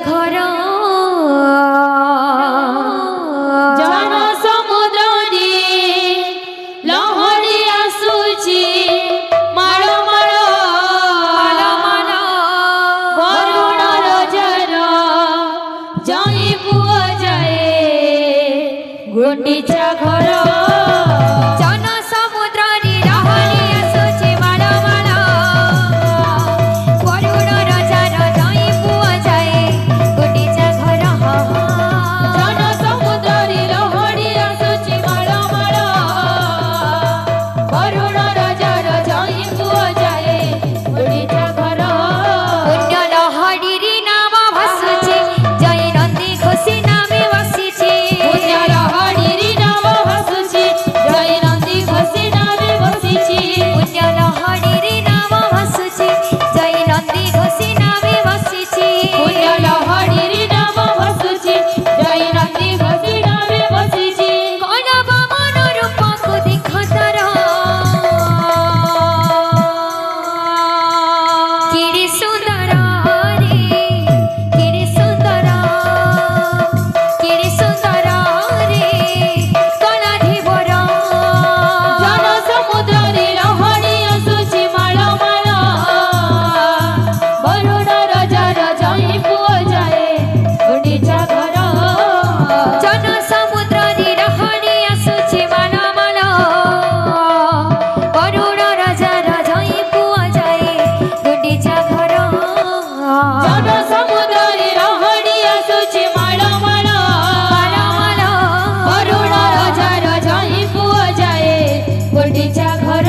घर जन समुद्र लहरी आसुची माळ माळ वरुण रजार जई पुआ जाए गुंडीचा घर जन समुद्र लहरी आसुची माळ माळ वरुण रजार जई पुआ जाए गुंडीचा घर जन समुद्र लहरी आसुची माळ माळ वरुण रजार जई पुआ जाए गुंडीचा घर पुण्य लहरी नाम भासुची जय नंदी खुशी नामे बसिची पुण्य लहरी नाम भासुची जय नंदी खुशी नामे बसिची पुण्य लहरी नाम भासुची जय नंदी खुशी नामे बसिची पुण्य लहरी नाम भासुची जय नंदी खुशी नामे बसिची कौन बामन रूप को देख तारा किड़ी सुंदर रे किड़ी सुंदर रे कला धीवर जन समुद्र लहरी आसुची माळ माळ वरुण रजार जई पुआ जाए गुंडीचा घर जन समुद्र लहरी आसुची माळ माळ वरुण रजार जई पुआ जाए गुंडीचा घर जन समुद्र लहरी आसुची माळ माळ वरुण रजार जई पुआ जाए गुंडीचा घर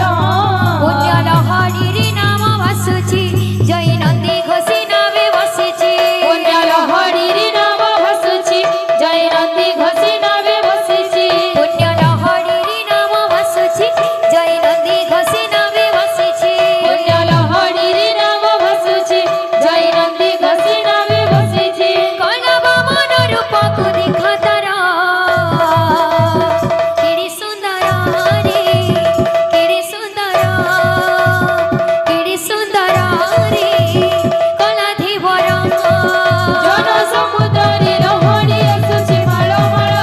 पुण्य लहरी नाम भासुची जय नंदी घोषी नामे बसिची पुण्य लहरी नाम भासुची जय नंदी घोषी नामे बसिची पुण्य लहरी नाम भासुची जय नंदी घोषी नामे बसिची पुण्य लहरी नाम भासुची जय नंदी घोषी नामे बसिची कौन बामन रूप को देख तारा किड़ी सुंदर रे किड़ी सुंदर रे कला धीवर जन समुद्र लहरी आसुची माळ माळ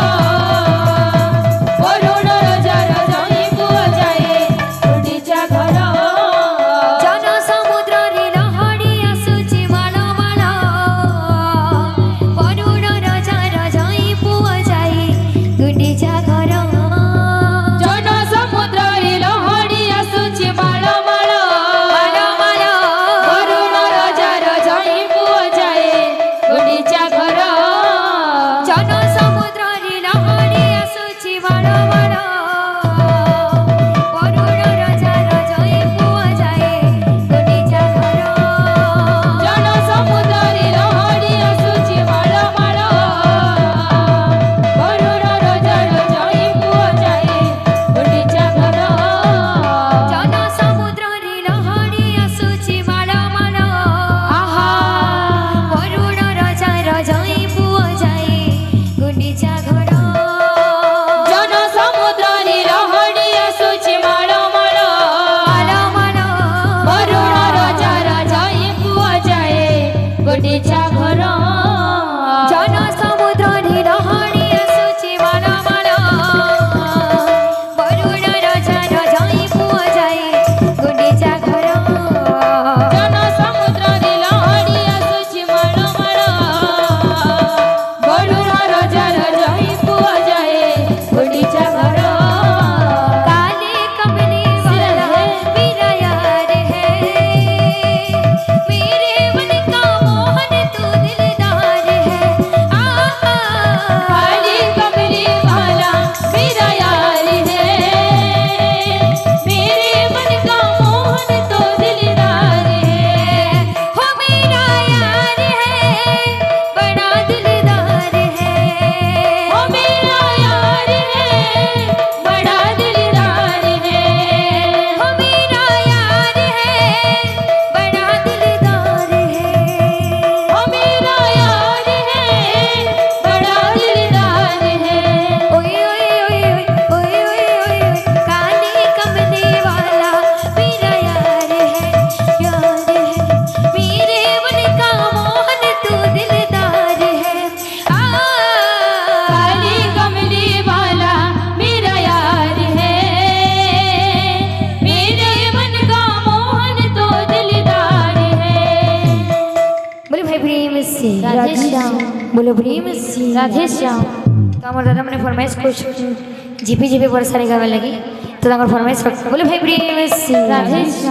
वरुण रजार जई पुआ जाए गुंडीचा घर जन समुद्र लहरी आसुची माळ माळ वरुण रजार जई पुआ जाए गुंडीचा घर जन समुद्र लहरी आसुची माळ माळ वरुण रजार जई पुआ जाए गुंडीचा घर जन समुद्र लहरी आसुची माळ माळ वरुण रजार जई पुआ जाए गुंडीचा घर जन समुद्र लहरी आसुची माळ माळ वरुण रजार जई पुआ जाए गुंडीचा घर जन समुद्र लहरी आसुची माळ माळ आहा वरुण रजार जई पुआ जाए गुंडीचा घर जन समुद्र लहरी आसुची माळ माळ वरुण रजार जई पुआ जाए गुंडीचा घर जन समुद्र लहरी आसुची माळ माळ वरुण रजार जई पुआ जाए गुंडीचा घर जन समुद्र लहरी आसुची माळ माळ वरुण रजार जई पुआ जाए गुंडीचा घर काले कमले वाला मेरा यार है मेरे मन का मोहन तू दिलदार प्रेम से राधे श्याम बोलो प्रेम से राधे श्याम तो हमारे दादा मैंने फरमाइश कुछ झिपी झिपी बरसारे गावे लगी तो फरमाइश बोले भाई प्रेम से राधे श्याम।